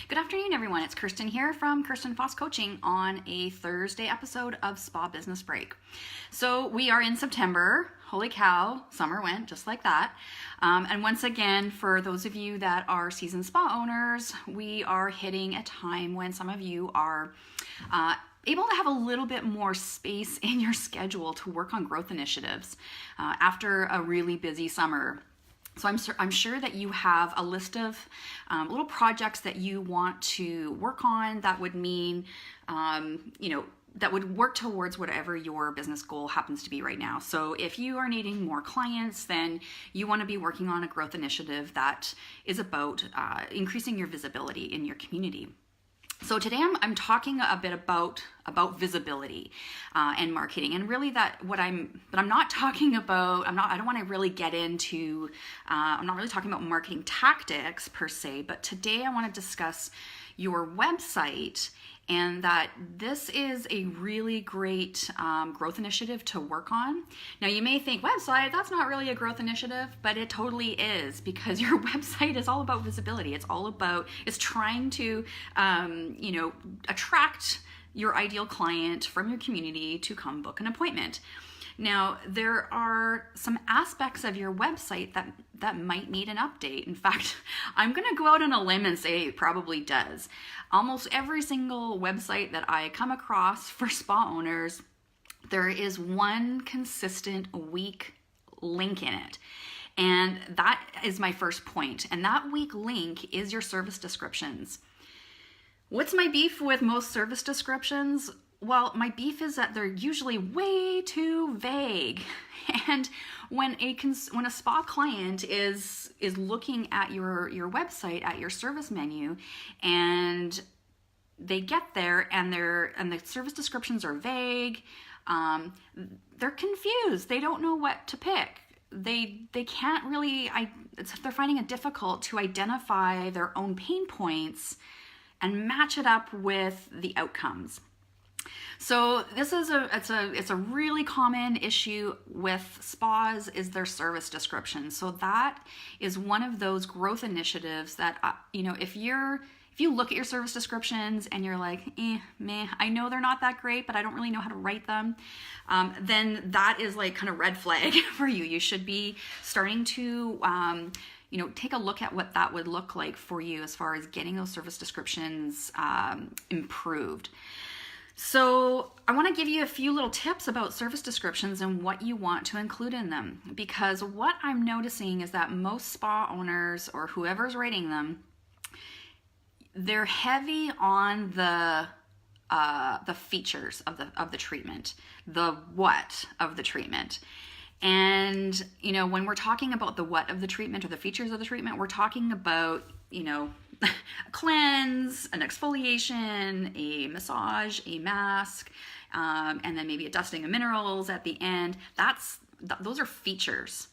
Good afternoon, everyone. It's Kirsten here from Kirsten Foss Coaching on a Thursday episode of Spa Business Break. So we are in September. Holy cow, summer went just like that. And once again, for those of you that are seasoned spa owners, we are hitting a time when some of you are able to have a little bit more space in your schedule to work on growth initiatives after a really busy summer. So I'm sure that you have a list of little projects that you want to work on that would mean, that would work towards whatever your business goal happens to be right now. So if you are needing more clients, then you want to be working on a growth initiative that is about increasing your visibility in your community. So today I'm talking a bit about visibility and marketing, and really but I'm not talking about, I don't want to really get into, I'm not really talking about marketing tactics per se, but today I want to discuss your website, and that this is a really great growth initiative to work on. Now you may think, website, that's not really a growth initiative, but it totally is, because your website is all about visibility. It's trying to, attract your ideal client from your community to come book an appointment. Now, there are some aspects of your website that might need an update. In fact, I'm going to go out on a limb and say it probably does. Almost every single website that I come across for spa owners, there is one consistent weak link in it. And that is my first point. And that weak link is your service descriptions. What's my beef with most service descriptions? Well, my beef is that they're usually way too vague. And when a spa client is looking at your website, at your service menu, and they get there and the service descriptions are vague, they're confused. They don't know what to pick. They can't really, they're finding it difficult to identify their own pain points and match it up with the outcomes. So this is it's a really common issue with spas, is their service description. So that is one of those growth initiatives that if you look at your service descriptions and you're like, meh, I know they're not that great, but I don't really know how to write them, then that is like kind of red flag for you. You should be starting to take a look at what that would look like for you as far as getting those service descriptions improved. So I want to give you a few little tips about service descriptions and what you want to include in them, because what I'm noticing is that most spa owners, or whoever's writing them, they're heavy on the features of the treatment, the what of the treatment. And when we're talking about the what of the treatment or the features of the treatment, we're talking about a cleanse, an exfoliation, a massage, a mask, and then maybe a dusting of minerals at the end. Those are features.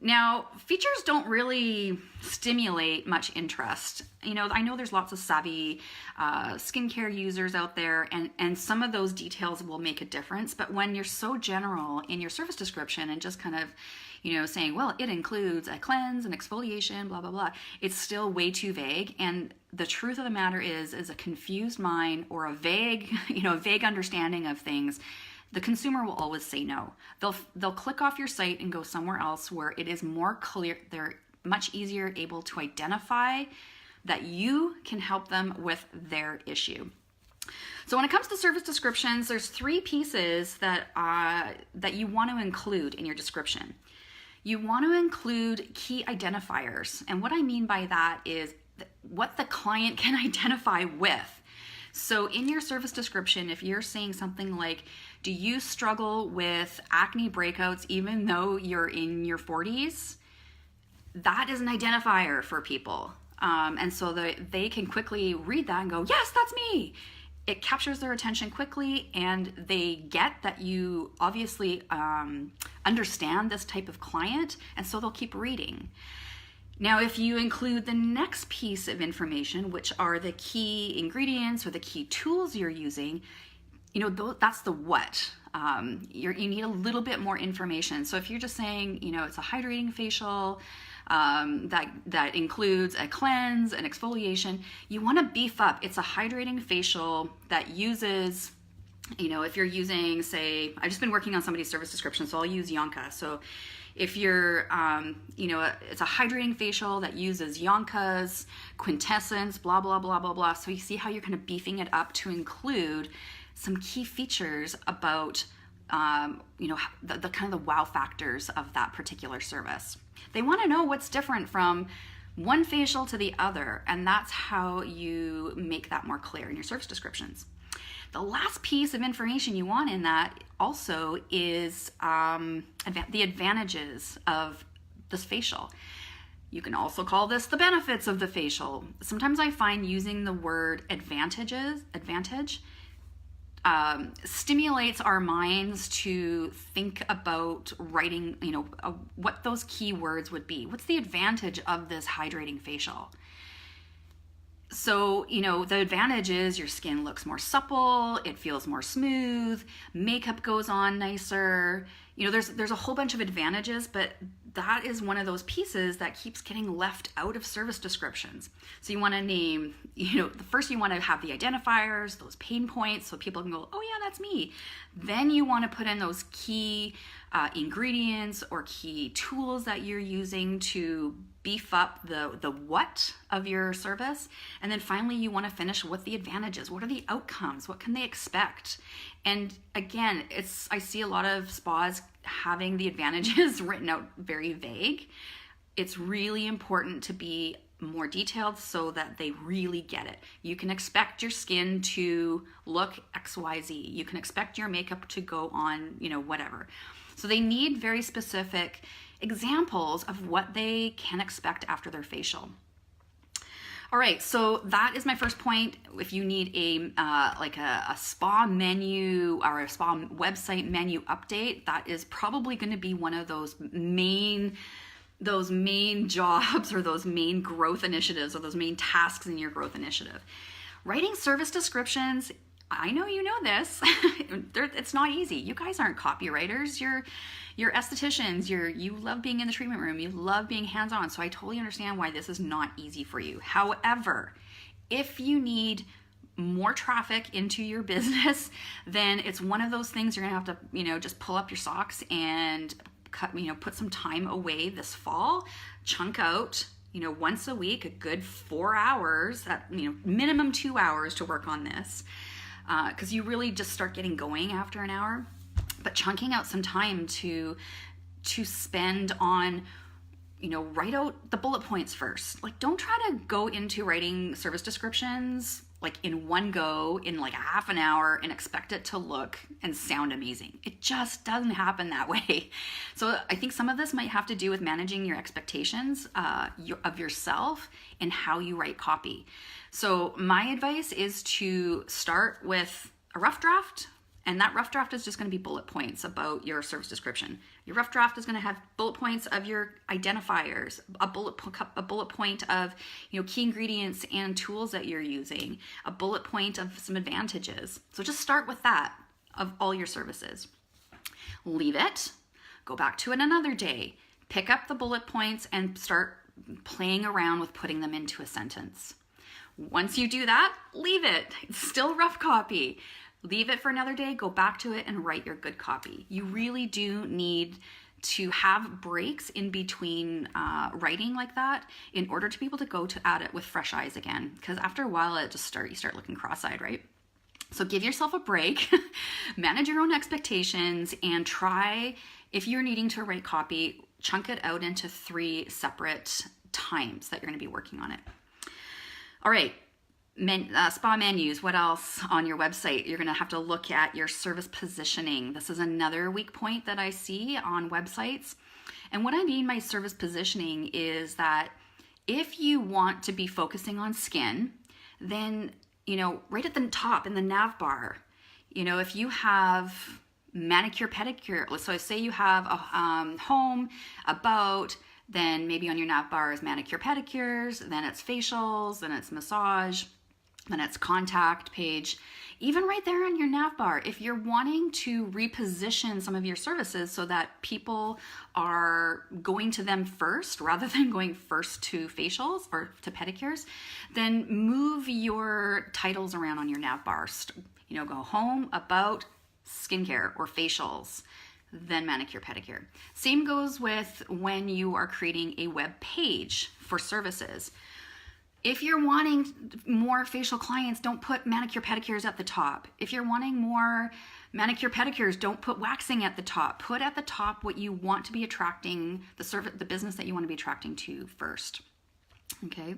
Now, features don't really stimulate much interest. I know there's lots of savvy skincare users out there, and some of those details will make a difference. But when you're so general in your service description and just kind of, saying, well, it includes a cleanse, an exfoliation, blah, blah, blah, it's still way too vague. And the truth of the matter is a confused mind or a vague, vague understanding of things, the consumer will always say no. They'll click off your site and go somewhere else where it is more clear. They're much easier able to identify that you can help them with their issue. So when it comes to service descriptions, there's three pieces that you want to include in your description. You want to include key identifiers. And what I mean by that is what the client can identify with. So in your service description, if you're saying something like, do you struggle with acne breakouts even though you're in your 40s? That is an identifier for people. And so they can quickly read that and go, yes, that's me. It captures their attention quickly, and they get that you obviously understand this type of client, and so they'll keep reading. Now, if you include the next piece of information, which are the key ingredients or the key tools you're using, that's the what. You need a little bit more information. So if you're just saying, it's a hydrating facial, that includes a cleanse, an exfoliation. You want to beef up. It's a hydrating facial that uses, if you're using, say, I've just been working on somebody's service description, so I'll use Yonka. So if you're, it's a hydrating facial that uses Yonka's quintessence, blah, blah, blah, blah, blah. So you see how you're kind of beefing it up to include some key features about, the kind of the wow factors of that particular service. They want to know what's different from one facial to the other, and that's how you make that more clear in your service descriptions. The last piece of information you want in that also is the advantages of this facial. You can also call this the benefits of the facial. Sometimes I find using the word advantage stimulates our minds to think about writing, what those key words would be. What's the advantage of this hydrating facial? So, the advantage is your skin looks more supple, it feels more smooth, makeup goes on nicer. There's a whole bunch of advantages, but that is one of those pieces that keeps getting left out of service descriptions. So you want to name, first you want to have the identifiers, those pain points, so people can go, oh yeah, that's me. Then you want to put in those key ingredients or key tools that you're using to beef up the what of your service. And then finally, you want to finish with the advantages. What are the outcomes? What can they expect? And again, I see a lot of spas having the advantages written out very vague. It's really important to be more detailed so that they really get it. You can expect your skin to look XYZ. You can expect your makeup to go on, whatever. So they need very specific examples of what they can expect after their facial. All right, so that is my first point. If you need a spa menu or a spa website menu update, that is probably going to be one of those main jobs or those main growth initiatives or those main tasks in your growth initiative. Writing service descriptions, I know you know this. It's not easy. You guys aren't copywriters. You're estheticians. You love being in the treatment room. You love being hands-on. So I totally understand why this is not easy for you. However, if you need more traffic into your business, then it's one of those things you're gonna have to, just pull up your socks and put some time away this fall, chunk out, once a week, a good 4 hours, minimum 2 hours to work on this. Because you really just start getting going after an hour, but chunking out some time to spend on, write out the bullet points first. Like, don't try to go into writing service descriptions like in one go in like a half an hour and expect it to look and sound amazing. It just doesn't happen that way. So I think some of this might have to do with managing your expectations of yourself and how you write copy. So my advice is to start with a rough draft, and that rough draft is just going to be bullet points about your service description. Your rough draft is going to have bullet points of your identifiers, a bullet point of key ingredients and tools that you're using, a bullet point of some advantages. So just start with that of all your services. Leave it, go back to it another day, pick up the bullet points and start playing around with putting them into a sentence. Once you do that, leave it. It's still rough copy. Leave it for another day, go back to it and write your good copy. You really do need to have breaks in between writing like that in order to be able to go at it with fresh eyes again. Because after a while, you start looking cross-eyed, right? So give yourself a break, manage your own expectations, and try, if you're needing to write copy, chunk it out into 3 separate times that you're going to be working on it. All right. Spa menus, what else on your website? You're going to have to look at your service positioning. This is another weak point that I see on websites. And what I mean by service positioning is that if you want to be focusing on skin, then, right at the top in the nav bar, if you have manicure, pedicure, so say you have a home, about, then maybe on your nav bar is manicure, pedicures, then it's facials, then it's massage. then it's contact page, even right there on your nav bar. If you're wanting to reposition some of your services so that people are going to them first rather than going first to facials or to pedicures, then move your titles around on your nav bar. Go home, about, skincare or facials, then manicure, pedicure. Same goes with when you are creating a web page for services. If you're wanting more facial clients, don't put manicure pedicures at the top. If you're wanting more manicure pedicures, don't put waxing at the top. Put at the top what you want to be attracting, the business that you want to be attracting to first. Okay.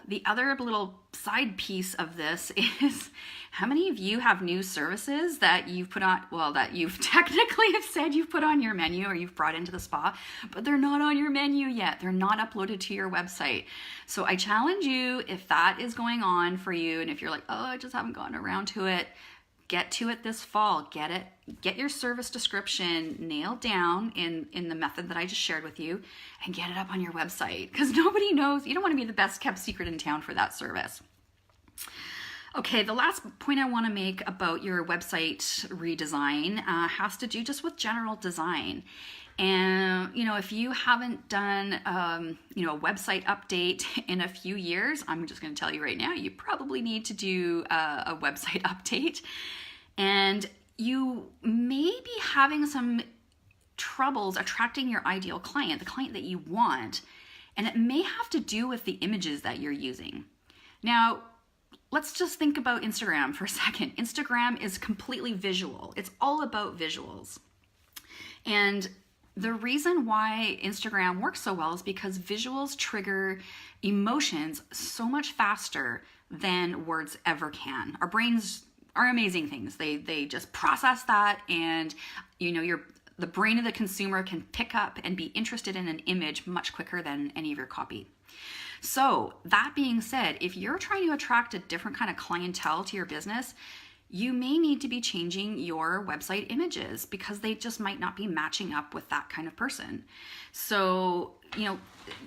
The other little side piece of this is, how many of you have new services that you've put on, that you've technically have said you've put on your menu or you've brought into the spa, but they're not on your menu yet. They're not uploaded to your website. So I challenge you, if that is going on for you, and if you're like, oh, I just haven't gotten around to it, get to it this fall. Get your service description nailed down in the method that I just shared with you, and get it up on your website, because nobody knows. You don't want to be the best kept secret in town for that service. Okay, the last point I want to make about your website redesign has to do just with general design. And, if you haven't done, a website update in a few years, I'm just going to tell you right now, you probably need to do a website update. And you may be having some troubles attracting your ideal client, the client that you want. And it may have to do with the images that you're using. Now, let's just think about Instagram for a second. Instagram is completely visual. It's all about visuals. And the reason why Instagram works so well is because visuals trigger emotions so much faster than words ever can. Our brains are amazing things. They just process that, and the brain of the consumer can pick up and be interested in an image much quicker than any of your copy. So that being said, if you're trying to attract a different kind of clientele to your business, you may need to be changing your website images because they just might not be matching up with that kind of person. So,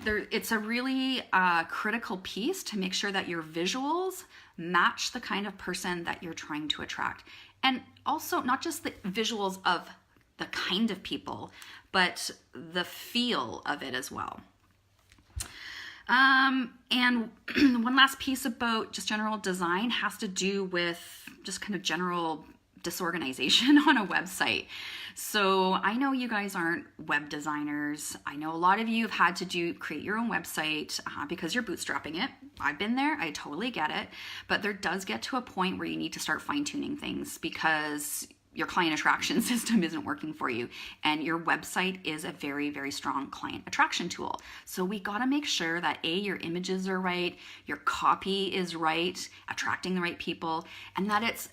it's a really critical piece to make sure that your visuals match the kind of person that you're trying to attract. And also not just the visuals of the kind of people, but the feel of it as well. And one last piece about just general design has to do with just kind of general disorganization on a website. So I know you guys aren't web designers. I know a lot of you have had to create your own website because you're bootstrapping it. I've been there. I totally get it. But there does get to a point where you need to start fine-tuning things because your client attraction system isn't working for you, and your website is a very, very strong client attraction tool. So we got to make sure that your images are right, your copy is right, attracting the right people, and that it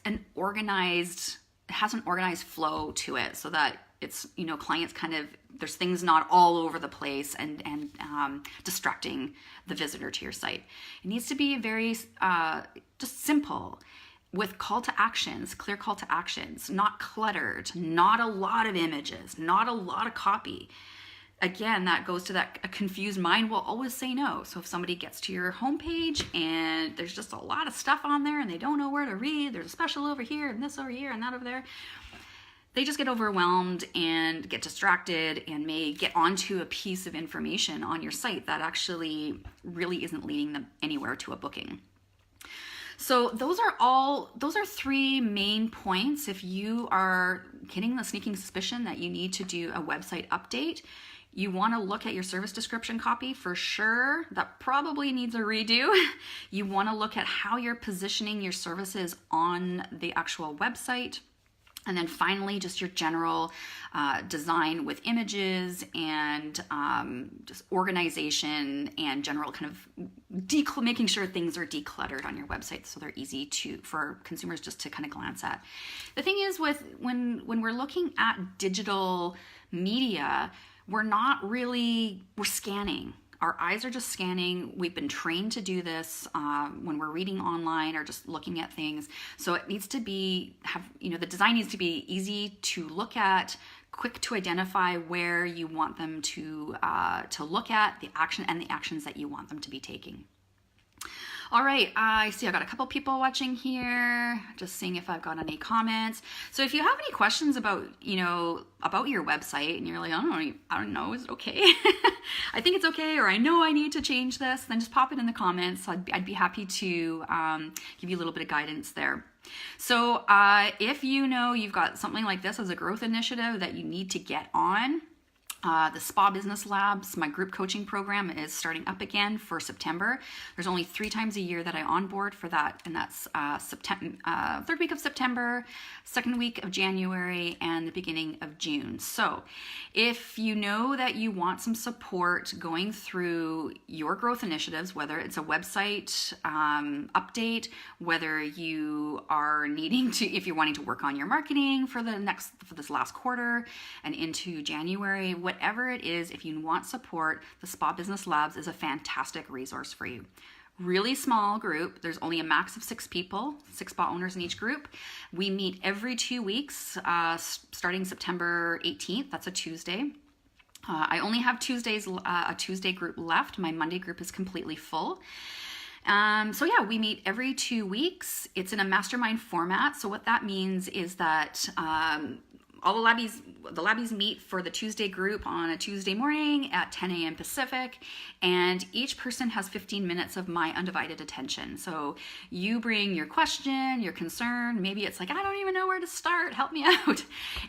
has an organized flow to it, so that it's, clients there's things not all over the place and distracting the visitor to your site. It needs to be very just simple, with call to actions, clear call to actions, not cluttered, not a lot of images, not a lot of copy. Again, that goes to that a confused mind will always say no. So if somebody gets to your homepage and there's just a lot of stuff on there and they don't know where to read, there's a special over here and this over here and that over there, they just get overwhelmed and get distracted and may get onto a piece of information on your site that actually really isn't leading them anywhere to a booking. So those are three main points. If you are getting the sneaking suspicion that you need to do a website update, you want to look at your service description copy for sure. That probably needs a redo. You want to look at how you're positioning your services on the actual website. And then finally, just your general design with images and just organization and general kind of making sure things are decluttered on your website so they're easy for consumers just to kind of glance at. The thing is, when we're looking at digital media, we're scanning. Our eyes are just scanning. We've been trained to do this when we're reading online or just looking at things. So it needs to the design needs to be easy to look at, quick to identify where you want them to look at, the action and the actions that you want them to be taking. All right, I see I got a couple people watching here. Just seeing if I've got any comments. So if you have any questions about, about your website and you're like, I don't know, is it okay? I think it's okay, or I know I need to change this, then just pop it in the comments. I'd be happy to give you a little bit of guidance there. So if you've got something like this as a growth initiative that you need to get on, the Spa Business Labs, my group coaching program, is starting up again for September. There's only 3 times a year that I onboard for that, and that's third week of September, second week of January, and the beginning of June. So if you know that you want some support going through your growth initiatives, whether it's a website update, whether you are if you're wanting to work on your marketing for this last quarter and into January, whatever it is, if you want support, the Spa Business Labs is a fantastic resource for you. Really small group. There's only a max of 6 people, 6 spa owners in each group. We meet every 2 weeks, starting September 18th. That's a Tuesday. I only have a Tuesday group left. My Monday group is completely full. So yeah, we meet every 2 weeks. It's in a mastermind format. So what that means is that all the labbies meet for the Tuesday group on a Tuesday morning at 10 a.m. Pacific, and each person has 15 minutes of my undivided attention. So you bring your question, your concern, maybe it's like, I don't even know where to start, help me out.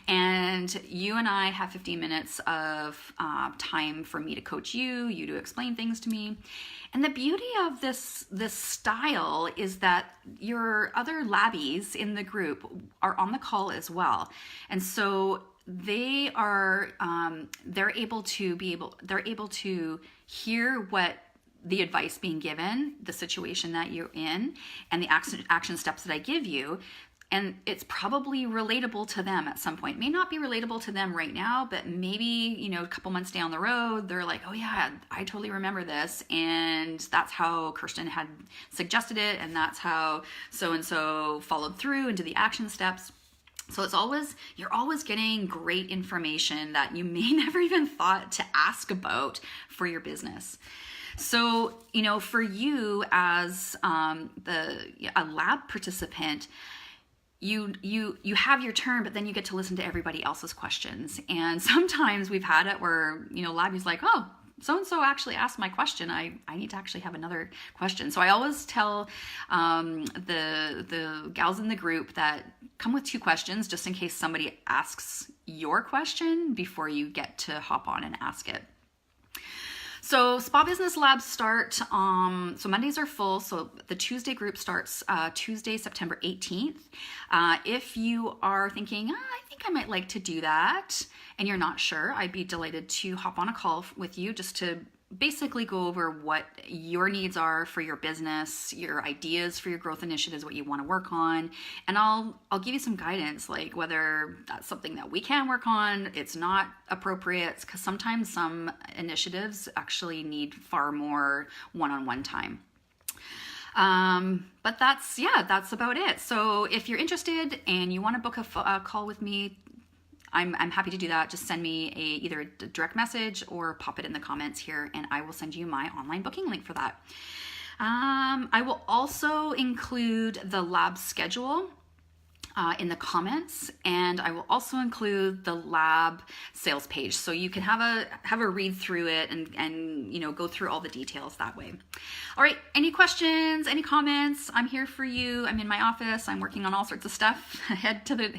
And you and I have 15 minutes of time for me to coach you to explain things to me. And the beauty of this style is that your other labbies in the group are on the call as well. And so they are they're able to hear what the advice being given, the situation that you're in, and the action steps that I give you. And it's probably relatable to them at some point. It may not be relatable to them right now, but maybe, a couple months down the road, they're like, oh yeah, I totally remember this. And that's how Kirsten had suggested it. And that's how so-and-so followed through into the action steps. So you're always getting great information that you may never even thought to ask about for your business. So, for you as a lab participant, you have your turn, but then you get to listen to everybody else's questions. And sometimes we've had it where, labby's like, oh, so-and-so actually asked my question. I need to actually have another question. So I always tell the gals in the group that come with 2 questions, just in case somebody asks your question before you get to hop on and ask it. So Spa Business Labs start, so Mondays are full. So the Tuesday group starts Tuesday, September 18th. If you are thinking, I think I might like to do that, and you're not sure, I'd be delighted to hop on a call with you just to basically go over what your needs are for your business, your ideas for your growth initiatives, what you want to work on. And I'll give you some guidance, like whether that's something that we can work on, it's not appropriate, because sometimes some initiatives actually need far more one-on-one time. But that's about it. So if you're interested and you want to book a call with me, I'm happy to do that. Just send me either a direct message or pop it in the comments here, and I will send you my online booking link for that. I will also include the lab schedule in the comments, and I will also include the lab sales page, so you can have a read through it and go through all the details that way. All right, any questions, any comments? I'm here for you. I'm in my office. I'm working on all sorts of stuff.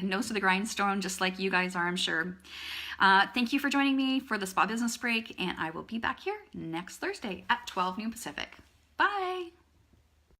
Nose to the grindstone, just like you guys are, I'm sure. Thank you for joining me for the Spa Business Break, and I will be back here next Thursday at 12 noon Pacific. Bye.